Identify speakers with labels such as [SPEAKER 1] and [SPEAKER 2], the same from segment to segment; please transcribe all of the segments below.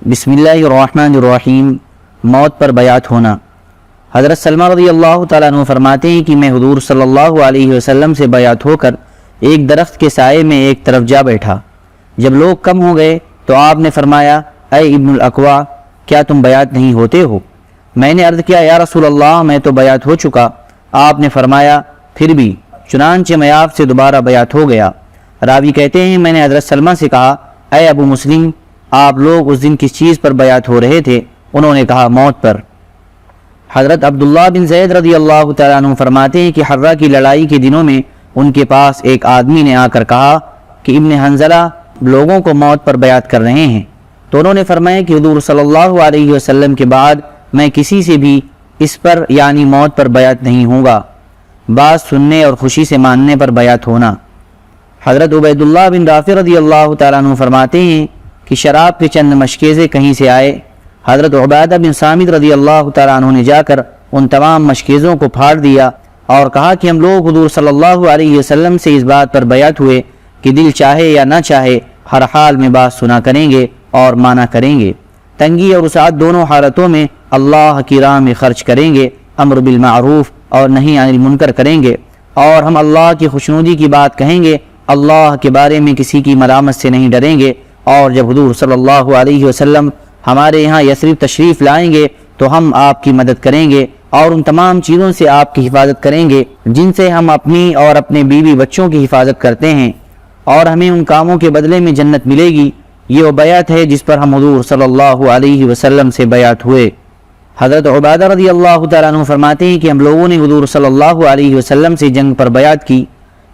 [SPEAKER 1] بسم اللہ الرحمن الرحیم۔ موت پر بیعت ہونا۔ حضرت سلمہ رضی اللہ تعالیٰ عنہ فرماتے ہیں کہ میں حضور صلی اللہ علیہ وسلم سے بیعت ہو کر ایک درخت کے سائے میں ایک طرف جا بیٹھا۔ جب لوگ کم ہو گئے تو آپ نے فرمایا، اے ابن الاقوع، کیا تم بیعت نہیں ہوتے ہو؟ میں نے عرض کیا، یا رسول اللہ، میں تو بیعت ہو چکا۔ آپ نے فرمایا، پھر بھی؟ چنانچہ میں آپ سے دوبارہ بیعت ہو گیا۔ راوی کہتے ہیں، میں نے حضرت سلمہ سے کہا، اے ابو مسلم، آپ لوگ اس دن کس چیز پر بیعت ہو رہے تھے؟ انہوں نے کہا، موت پر۔ حضرت عبداللہ بن زید رضی اللہ تعالیٰ عنہ فرماتے ہیں کہ حرہ کی لڑائی کے دنوں میں ان کے پاس ایک آدمی نے آ کر کہا کہ ابن حنظلہ لوگوں کو موت پر بیعت کر رہے ہیں۔ تو انہوں نے فرمایا کہ حضور صلی اللہ علیہ وسلم کے بعد میں کسی سے بھی اس پر یعنی موت پر بیعت نہیں ہوں گا۔ بات سننے اور خوشی سے ماننے پر بیعت ہونا۔ حضرت عبیداللہ بن رافع رضی اللہ تعالیٰ عنہ فرماتے ہیں کہ شراب کے چند مشکیزے کہیں سے آئے۔ حضرت عبادہ بن صامت رضی اللہ تعالیٰ عنہ نے جا کر ان تمام مشکیزوں کو پھاڑ دیا اور کہا کہ ہم لوگ حضور صلی اللہ علیہ وسلم سے اس بات پر بیعت ہوئے کہ دل چاہے یا نہ چاہے ہر حال میں بات سنا کریں گے اور مانا کریں گے۔ تنگی اور وسعت دونوں حالتوں میں اللہ کی راہ میں خرچ کریں گے، امر بالمعروف اور نہی عن المنکر کریں گے، اور ہم اللہ کی خوشنودی کی بات کہیں گے، اللہ کے بارے میں کسی کی ملامت سے نہیں ڈریں گے۔ اور جب حضور صلی اللہ علیہ وسلم ہمارے یہاں یثرب تشریف لائیں گے تو ہم آپ کی مدد کریں گے اور ان تمام چیزوں سے آپ کی حفاظت کریں گے جن سے ہم اپنی اور اپنے بیوی بچوں کی حفاظت کرتے ہیں، اور ہمیں ان کاموں کے بدلے میں جنت ملے گی۔ یہ وہ بیعت ہے جس پر ہم حضور صلی اللہ علیہ وسلم سے بیعت ہوئے۔ حضرت عبادہ رضی اللہ تعالیٰ عنہ فرماتے ہیں کہ ہم لوگوں نے حضور صلی اللہ علیہ وسلم سے جنگ پر بیعت کی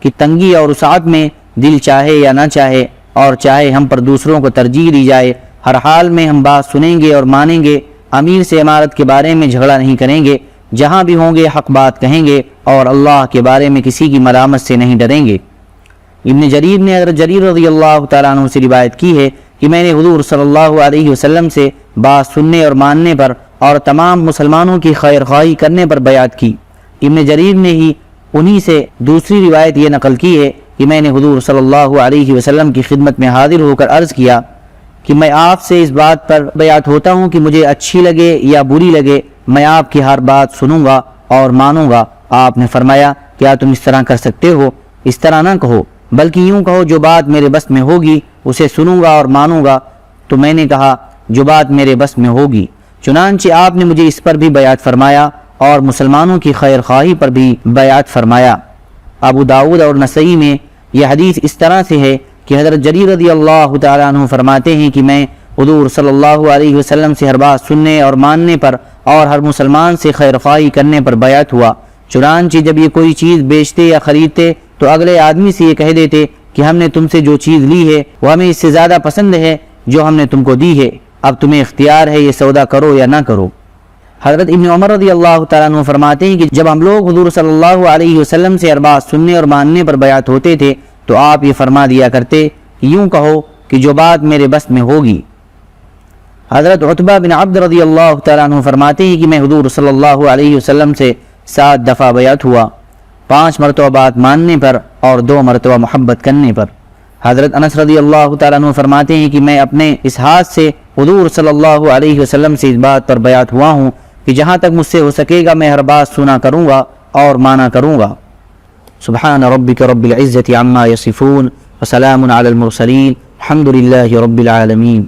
[SPEAKER 1] کہ تنگی اور وسعت میں دل چاہے یا نہ چاہے اور چاہے ہم پر دوسروں کو ترجیح دی جائے، ہر حال میں ہم بات سنیں گے اور مانیں گے، امیر سے امارت کے بارے میں جھگڑا نہیں کریں گے، جہاں بھی ہوں گے حق بات کہیں گے، اور اللہ کے بارے میں کسی کی ملامت سے نہیں ڈریں گے۔ ابن جریر نے حضرت جریر رضی اللہ تعالیٰ عنہ سے روایت کی ہے کہ میں نے حضور صلی اللہ علیہ وسلم سے بات سننے اور ماننے پر اور تمام مسلمانوں کی خیر خواہی کرنے پر بیعت کی۔ ابن جریر نے ہی انہی سے دوسری روایت یہ نقل کی ہے کہ میں نے حضور صلی اللہ علیہ وسلم کی خدمت میں حاضر ہو کر عرض کیا کہ میں آپ سے اس بات پر بیعت ہوتا ہوں کہ مجھے اچھی لگے یا بری لگے، میں آپ کی ہر بات سنوں گا اور مانوں گا۔ آپ نے فرمایا، کیا تم اس طرح کر سکتے ہو؟ اس طرح نہ کہو، بلکہ یوں کہو، جو بات میرے بس میں ہوگی اسے سنوں گا اور مانوں گا۔ تو میں نے کہا، جو بات میرے بس میں ہوگی۔ چنانچہ آپ نے مجھے اس پر بھی بیعت فرمایا اور مسلمانوں کی خیر خواہی پر بھی بیعت فرمایا۔ ابو داؤد اور نسائی میں یہ حدیث اس طرح سے ہے کہ حضرت جریر رضی اللہ تعالیٰ عنہ فرماتے ہیں کہ میں حضور صلی اللہ علیہ وسلم سے ہر بات سننے اور ماننے پر اور ہر مسلمان سے خیر خواہی کرنے پر بیعت ہوا۔ چنانچہ جب یہ کوئی چیز بیچتے یا خریدتے تو اگلے آدمی سے یہ کہہ دیتے کہ ہم نے تم سے جو چیز لی ہے وہ ہمیں اس سے زیادہ پسند ہے جو ہم نے تم کو دی ہے، اب تمہیں اختیار ہے یہ سودا کرو یا نہ کرو۔ حضرت ابن عمر رضی اللہ تعالیٰ عنہ فرماتے ہیں کہ جب ہم لوگ حضور صلی اللہ علیہ وسلم سے ہر بات سننے اور ماننے پر بیعت ہوتے تھے تو آپ یہ فرما دیا کرتے کہ یوں کہو کہ جو بات میرے بس میں ہوگی۔ حضرت عتبہ بن عبد رضی اللہ تعالیٰ عنہ فرماتے ہیں کہ میں حضور صلی اللہ علیہ وسلم سے 7 دفعہ بیعت ہوا، 5 مرتبہ بات ماننے پر اور 2 مرتبہ محبت کرنے پر۔ حضرت انس رضی اللہ تعالیٰ عنہ فرماتے ہیں کہ میں اپنے اس ہاتھ سے حضور صلی اللہ علیہ وسلم سے اس بات پر بیعت ہوا ہوں کہ جہاں تک مجھ سے ہو سکے گا میں ہر بات سنا کروں گا اور مانا کروں گا۔ سبحان ربک رب العزت عما یصفون وسلام علی المرسلین الحمد للہ رب العالمین۔